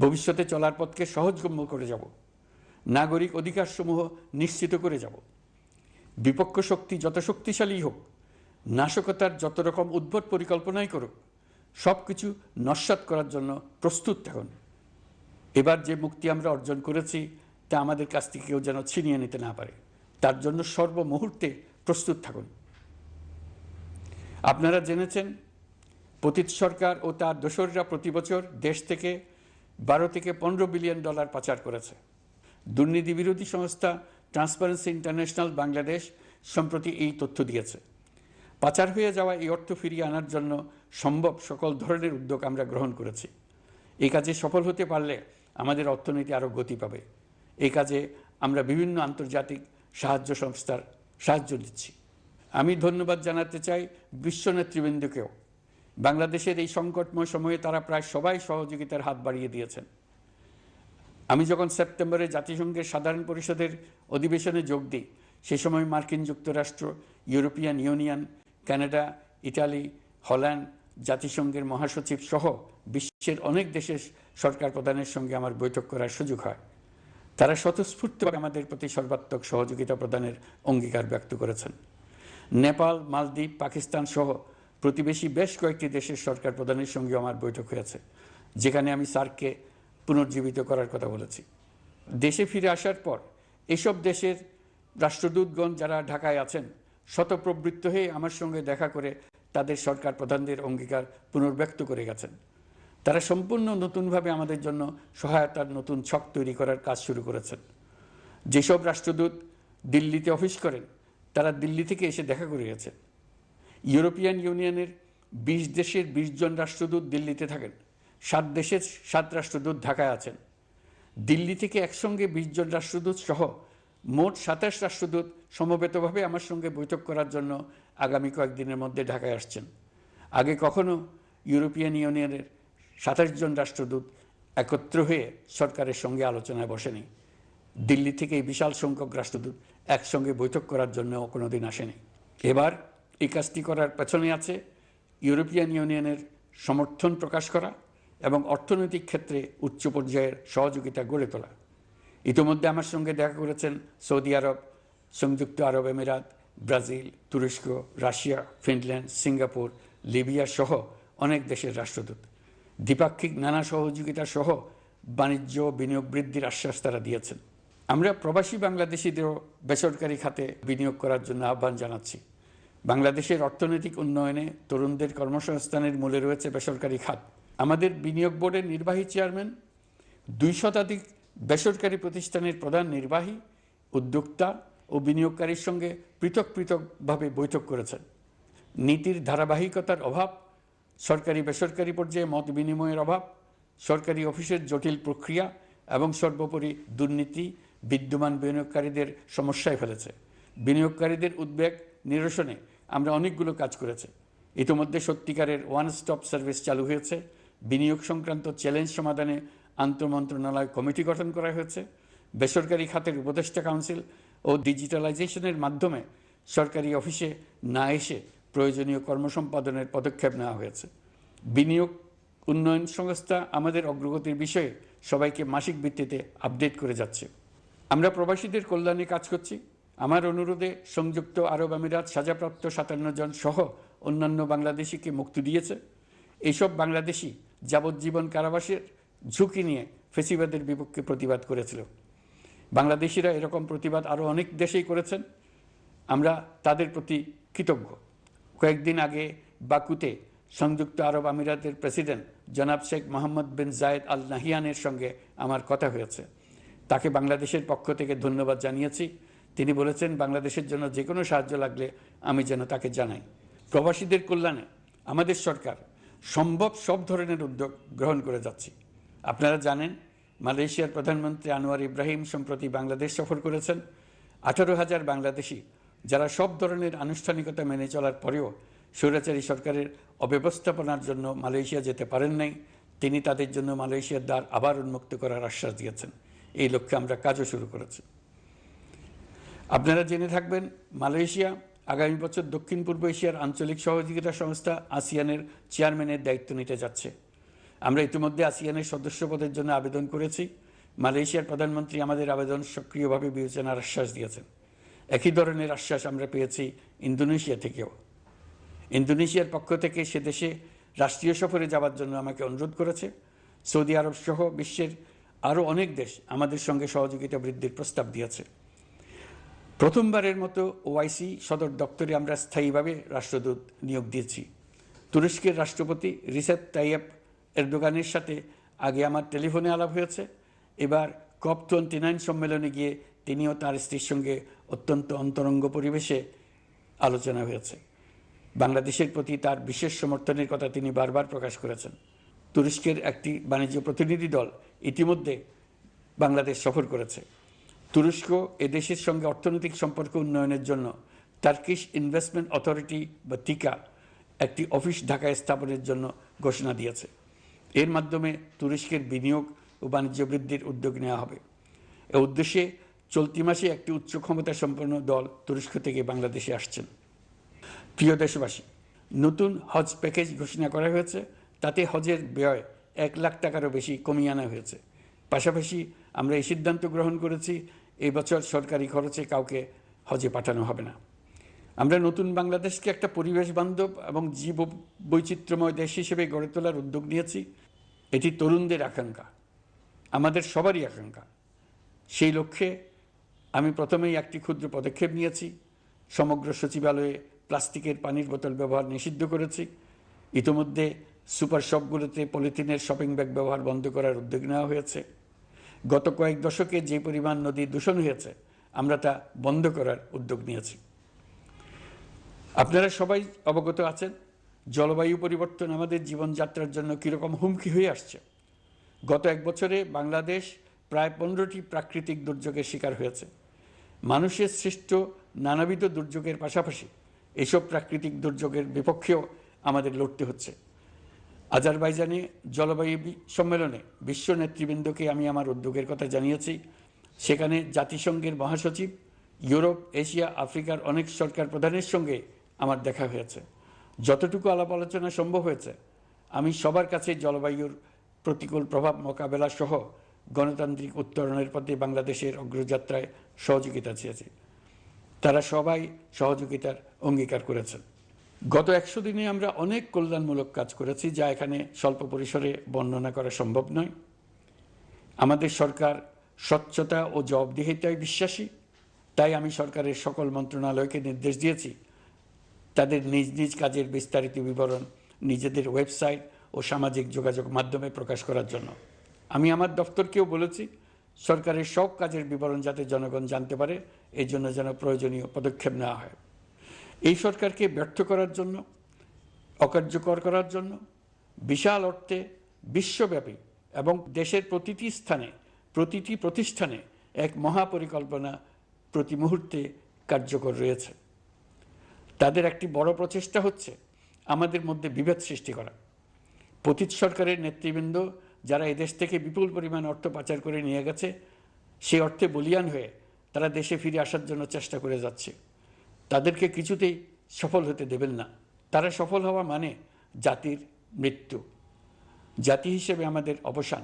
ভবিষ্যতে চলার পথকে সহজগম্য করে যাব, নাগরিক অধিকারসমূহ নিশ্চিত করে যাব। বিপক্ষ শক্তি যত শক্তিশালী হোক, নাশকতার যত রকম উদ্ভট পরিকল্পনাই করুক, সব কিছু নস্যাৎ করার জন্য প্রস্তুত থাকুন। এবার যে মুক্তি আমরা অর্জন করেছি তা আমাদের কাছ থেকে কেউ যেন ছিনিয়ে নিতে না পারে, তার জন্য সর্বমুহূর্তে প্রস্তুত থাকুন। আপনারা জেনেছেন পতিত সরকার ও তার দোসররা প্রতি বছর দেশ থেকে 12 থেকে 15 বিলিয়ন ডলার পাচার করেছে। দুর্নীতি বিরোধী সংস্থা ট্রান্সপারেন্সি ইন্টারন্যাশনাল বাংলাদেশ সম্প্রতি এই তথ্য দিয়েছে। পাচার হয়ে যাওয়া এই অর্থ ফিরিয়ে আনার জন্য সম্ভব সকল ধরনের উদ্যোগ আমরা গ্রহণ করেছি। এই কাজে সফল হতে পারলে আমাদের অর্থনীতি আরও গতি পাবে। এই কাজে আমরা বিভিন্ন আন্তর্জাতিক সাহায্য সংস্থার সাহায্য দিচ্ছি। আমি ধন্যবাদ জানাতে চাই বিশ্ব নেতৃবৃন্দকেও। বাংলাদেশের এই সংকটময় সময়ে তারা প্রায় সবাই সহযোগিতার হাত বাড়িয়ে দিয়েছেন। আমি যখন সেপ্টেম্বরে জাতিসংঘের সাধারণ পরিষদের অধিবেশনে যোগ দিই, সে সময় মার্কিন যুক্তরাষ্ট্র, European Union, Canada, Italy, Holland, জাতিসংঘের মহাসচিব সহ বিশ্বের অনেক দেশের সরকার প্রধানের সঙ্গে আমার বৈঠক করার সুযোগ হয়। তারা স্বতঃস্ফূর্তভাবে আমাদের প্রতি সর্বাত্মক সহযোগিতা প্রদানের অঙ্গীকার ব্যক্ত করেছেন। নেপাল, মালদ্বীপ, পাকিস্তান সহ প্রতিবেশী বেশ কয়েকটি দেশের সরকার প্রধানের সঙ্গে আমার বৈঠক হয়েছে, যেখানে আমি সার্ককে পুনর্জীবিত করার কথা বলেছি। দেশে ফিরে আসার পর এসব দেশের রাষ্ট্রদূতগণ যারা ঢাকায় আছেন, স্বতঃপ্রবৃত্ত হয়ে আমার সঙ্গে দেখা করে তাদের সরকার প্রধানদের অঙ্গীকার পুনর্ব্যক্ত করে গেছেন। তারা সম্পূর্ণ নতুনভাবে আমাদের জন্য সহায়তার নতুন ছক তৈরি করার কাজ শুরু করেছেন। যেসব রাষ্ট্রদূত দিল্লিতে অফিস করেন, তারা দিল্লি থেকে এসে দেখা করে গেছেন। ইউরোপিয়ান ইউনিয়নের 20 দেশের 20 জন রাষ্ট্রদূত দিল্লিতে থাকেন, 7 দেশের 7 রাষ্ট্রদূত ঢাকায় আছেন। দিল্লি থেকে একসঙ্গে 20 জন রাষ্ট্রদূত সহ মোট 27 রাষ্ট্রদূত সমবেতভাবে আমার সঙ্গে বৈঠক করার জন্য আগামী কয়েকদিনের মধ্যে ঢাকায় আসছেন। আগে কখনো ইউরোপিয়ান ইউনিয়নের 27 জন রাষ্ট্রদূত একত্র হয়ে সরকারের সঙ্গে আলোচনায় বসেনি। দিল্লি থেকে এই বিশাল সংখ্যক রাষ্ট্রদূত একসঙ্গে বৈঠক করার জন্য কোনোদিন আসেনি। এবার এই কাজটি করার পেছনে আছে ইউরোপিয়ান ইউনিয়নের সমর্থন প্রকাশ করা এবং অর্থনৈতিক ক্ষেত্রে উচ্চ পর্যায়ের সহযোগিতা গড়ে তোলা। ইতিমধ্যে আমার সঙ্গে দেখা করেছেন সৌদি আরব, সংযুক্ত আরব আমিরাত, ব্রাজিল, তুরস্ক, রাশিয়া, ফিনল্যান্ড, সিঙ্গাপুর, লিবিয়া সহ অনেক দেশের রাষ্ট্রদূত। দ্বিপাক্ষিক নানা সহযোগিতা সহ বাণিজ্য বিনিয়োগ বৃদ্ধির আশ্বাস তারা দিয়েছেন। আমরা প্রবাসী বাংলাদেশিদেরও বেসরকারি খাতে বিনিয়োগ করার জন্য আহ্বান জানাচ্ছি। বাংলাদেশের অর্থনৈতিক উন্নয়নে তরুণদের কর্মসংস্থানের মূলে রয়েছে বেসরকারি খাত। আমাদের বিনিয়োগ বোর্ডের নির্বাহী চেয়ারম্যান 2 শতাধিক বেসরকারি প্রতিষ্ঠানের প্রধান নির্বাহী, উদ্যোক্তা ও বিনিয়োগকারীর সঙ্গে পৃথক পৃথকভাবে বৈঠক করেছেন। নীতির ধারাবাহিকতার অভাব, সরকারি বেসরকারি পর্যায়ে মত বিনিময়ের অভাব, সরকারি অফিসের জটিল প্রক্রিয়া এবং সর্বোপরি দুর্নীতি বিদ্যমান বিনিয়োগকারীদের সমস্যায় ফেলেছে। বিনিয়োগকারীদের উদ্বেগ নিরসনে আমরা অনেকগুলো কাজ করেছি। ইতিমধ্যে সত্যিকারের ওয়ান স্টপ সার্ভিস চালু হয়েছে। বিনিয়োগ সংক্রান্ত চ্যালেঞ্জ সমাধানে আন্তঃমন্ত্রণালয় কমিটি গঠন করা হয়েছে। বেসরকারি খাতের উপদেষ্টা কাউন্সিল ও ডিজিটালাইজেশনের মাধ্যমে সরকারি অফিসে না এসে প্রয়োজনীয় কর্মসম্পাদনের পদক্ষেপ নেওয়া হয়েছে। বিনিয়োগ উন্নয়ন সংস্থা আমাদের অগ্রগতির বিষয়ে সবাইকে মাসিক ভিত্তিতে আপডেট করে যাচ্ছে। আমরা প্রবাসীদের কল্যাণে কাজ করছি। আমার অনুরোধে সংযুক্ত আরব আমিরাত সাজাপ্রাপ্ত 57 জন সহ অন্যান্য বাংলাদেশিকে মুক্তি দিয়েছে। এইসব বাংলাদেশি যাবজ্জীবন কারাবাসের ঝুঁকি নিয়ে ফেসিবাদের বিপক্ষে প্রতিবাদ করেছিল। বাংলাদেশিরা এরকম প্রতিবাদ আরও অনেক দেশেই করেছেন। আমরা তাদের প্রতি কৃতজ্ঞ। কয়েকদিন আগে বাকুতে সংযুক্ত আরব আমিরাতের প্রেসিডেন্ট জনাব শেখ মোহাম্মদ বিন জায়েদ আল নাহিয়ানের সঙ্গে আমার কথা হয়েছে। তাকে বাংলাদেশের পক্ষ থেকে ধন্যবাদ জানিয়েছি। তিনি বলেছেন বাংলাদেশের জন্য যে কোনো সাহায্য লাগলে আমি যেন তাকে জানাই। প্রবাসীদের কল্যাণে আমাদের সরকার সম্ভব সব ধরনের উদ্যোগ গ্রহণ করে যাচ্ছে। আপনারা জানেন মালয়েশিয়ার প্রধানমন্ত্রী আনোয়ার ইব্রাহিম সম্প্রতি বাংলাদেশ সফর করেছেন। 18,000 বাংলাদেশি যারা সব ধরনের আনুষ্ঠানিকতা মেনে চলার পরেও স্বৈরাচারী সরকারের অব্যবস্থাপনার জন্য মালয়েশিয়া যেতে পারেন নাই, তিনি তাদের জন্য মালয়েশিয়ার দ্বার আবার উন্মুক্ত করার আশ্বাস দিয়েছেন। এই লক্ষ্যে আমরা কাজও শুরু করেছি। আপনারা জেনে থাকবেন মালয়েশিয়া আগামী বছর দক্ষিণ পূর্ব এশিয়ার আঞ্চলিক সহযোগিতা সংস্থা আসিয়ানের চেয়ারম্যানের দায়িত্ব নিতে যাচ্ছে। আমরা ইতিমধ্যে আসিয়ানের সদস্যপদের জন্য আবেদন করেছি। মালয়েশিয়ার প্রধানমন্ত্রী আমাদের আবেদন সক্রিয়ভাবে বিবেচনার আশ্বাস দিয়েছেন। একই ধরনের আশ্বাস আমরা পেয়েছি ইন্দোনেশিয়া থেকেও। ইন্দোনেশিয়ার পক্ষ থেকে সে দেশে রাষ্ট্রীয় সফরে যাওয়ার জন্য আমাকে অনুরোধ করেছে। সৌদি আরব সহ বিশ্বের আরও অনেক দেশ আমাদের সঙ্গে সহযোগিতা বৃদ্ধির প্রস্তাব দিয়েছে। প্রথমবারের মতো ওআইসি সদর দপ্তরে আমরা স্থায়ীভাবে রাষ্ট্রদূত নিয়োগ দিয়েছি। তুরস্কের রাষ্ট্রপতি রিসেপ তাইয়েপ এরদোগানের সাথে আগে আমার টেলিফোনে আলাপ হয়েছে। এবার COP29 সম্মেলনে গিয়ে তিনিও তার স্ত্রীর সঙ্গে অত্যন্ত অন্তরঙ্গ পরিবেশে আলোচনা হয়েছে। বাংলাদেশের প্রতি তার বিশেষ সমর্থনের কথা তিনি বারবার প্রকাশ করেছেন। তুরস্কের একটি বাণিজ্য প্রতিনিধি দল ইতিমধ্যে বাংলাদেশ সফর করেছে। তুরস্ক এদেশের সঙ্গে অর্থনৈতিক সম্পর্ক উন্নয়নের জন্য টার্কিশ ইনভেস্টমেন্ট অথরিটি বা টিকা একটি অফিস ঢাকায় স্থাপনের জন্য ঘোষণা দিয়েছে। এর মাধ্যমে তুরস্কের বিনিয়োগ ও বাণিজ্য বৃদ্ধির উদ্যোগ নেওয়া হবে। এ উদ্দেশ্যে চলতি মাসে একটি উচ্চ ক্ষমতা সম্পন্ন দল তুরস্ক থেকে বাংলাদেশে আসছেন। প্রিয় দেশবাসী, নতুন হজ প্যাকেজ ঘোষণা করা হয়েছে। তাতে হজের ব্যয় 1 লাখ টাকারও বেশি কমিয়ে আনা হয়েছে। পাশাপাশি আমরা এই সিদ্ধান্ত গ্রহণ করেছি, এই বছর সরকারি খরচে কাউকে হজে পাঠানো হবে না। আমরা নতুন বাংলাদেশকে একটা পরিবেশ বান্ধব এবং জীব বৈচিত্র্যময় দেশ হিসেবে গড়ে তোলার উদ্যোগ নিয়েছি। এটি তরুণদের আকাঙ্ক্ষা, আমাদের সবারই আকাঙ্ক্ষা। সেই লক্ষ্যে আমি প্রথমেই একটি ক্ষুদ্র পদক্ষেপ নিয়েছি। সমগ্র সচিবালয়ে প্লাস্টিকের পানির বোতল ব্যবহার নিষিদ্ধ করেছি। ইতিমধ্যে সুপার শপগুলোতে পলিথিনের শপিং ব্যাগ ব্যবহার বন্ধ করার উদ্যোগ নেওয়া হয়েছে। গত কয়েক দশকে যে পরিমাণ নদী দূষণ হয়েছে, আমরা তা বন্ধ করার উদ্যোগ নিয়েছি। আপনারা সবাই অবগত আছেন, জলবায়ু পরিবর্তন আমাদের জীবনযাত্রার জন্য কীরকম হুমকি হয়ে আসছে। গত 1 বছরে বাংলাদেশ প্রায় 15টি প্রাকৃতিক দুর্যোগের শিকার হয়েছে। মানুষের সৃষ্ট নানাবিধ দুর্যোগের পাশাপাশি এসব প্রাকৃতিক দুর্যোগের বিপক্ষেও আমাদের লড়তে হচ্ছে। আজারবাইজানে জলবায়ু সম্মেলনে বিশ্ব নেতৃবৃন্দকে আমি আমার উদ্যোগের কথা জানিয়েছি। সেখানে জাতিসংঘের মহাসচিব, ইউরোপ, এশিয়া, আফ্রিকার অনেক সরকার প্রধানের সঙ্গে আমার দেখা হয়েছে। যতটুকু আলাপ আলোচনা সম্ভব হয়েছে, আমি সবার কাছে জলবায়ুর প্রতিকূল প্রভাব মোকাবেলা সহ গণতান্ত্রিক উত্তরণের পথে বাংলাদেশের অগ্রযাত্রায় সহযোগিতা চেয়েছি। তারা সবাই সহযোগিতার অঙ্গীকার করেছেন। গত 100 দিনে আমরা অনেক কল্যাণমূলক কাজ করেছি, যা এখানে স্বল্প পরিসরে বর্ণনা করা সম্ভব নয়। আমাদের সরকার স্বচ্ছতা ও জবাবদিহিতায় বিশ্বাসী। তাই আমি সরকারের সকল মন্ত্রণালয়কে নির্দেশ দিয়েছি তাদের নিজ নিজ কাজের বিস্তারিত বিবরণ নিজেদের ওয়েবসাইট ও সামাজিক যোগাযোগ মাধ্যমে প্রকাশ করার জন্য। আমি আমার দপ্তরকেও বলেছি সরকারের সব কাজের বিবরণ যাতে জনগণ জানতে পারে, এই জন্য যেন প্রয়োজনীয় পদক্ষেপ নেওয়া হয়। এই সরকারকে ব্যর্থ করার জন্য, অকার্যকর করার জন্য বিশাল অর্থে বিশ্বব্যাপী এবং দেশের প্রতিটি স্থানে, প্রতিটি প্রতিষ্ঠানে এক মহাপরিকল্পনা প্রতি মুহূর্তে কার্যকর রয়েছে। তাদের একটি বড় প্রচেষ্টা হচ্ছে আমাদের মধ্যে বিভেদ সৃষ্টি করা। পতিত সরকারের নেতৃবৃন্দ যারা এদেশ থেকে বিপুল পরিমাণ অর্থ পাচার করে নিয়ে গেছে, সেই অর্থে বলীয়ান হয়ে তারা দেশে ফিরে আসার জন্য চেষ্টা করে যাচ্ছে। তাদেরকে কিছুতেই সফল হতে দেবেন না। তারা সফল হওয়া মানে জাতির মৃত্যু, জাতি হিসেবে আমাদের অবসান।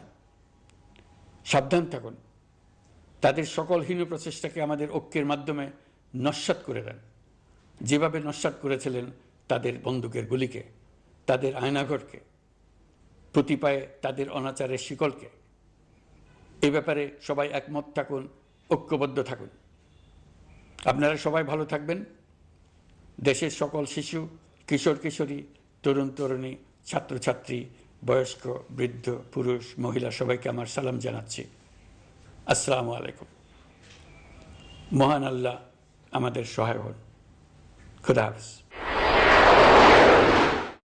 সাবধান থাকুন। তাদের সকল হীন প্রচেষ্টাকে আমাদের ঐক্যের মাধ্যমে নস্যাৎ করে দেন, যেভাবে নস্যাৎ করেছিলেন তাদের বন্দুকের গুলিকে, তাদের আয়নাঘরকে, প্রতি পায়ে তাদের অনাচারের শিকলকে। এ ব্যাপারে সবাই একমত থাকুন, ঐক্যবদ্ধ থাকুন। আপনারা সবাই ভালো থাকবেন। দেশের সকল শিশু, কিশোর কিশোরী, তরুণ তরুণী, ছাত্রছাত্রী, বয়স্ক, বৃদ্ধ, পুরুষ, মহিলা সবাইকে আমার সালাম জানাচ্ছি। আসসালামু আলাইকুম। মহান আল্লাহ আমাদের সহায় হন। খুদা হাফেজ।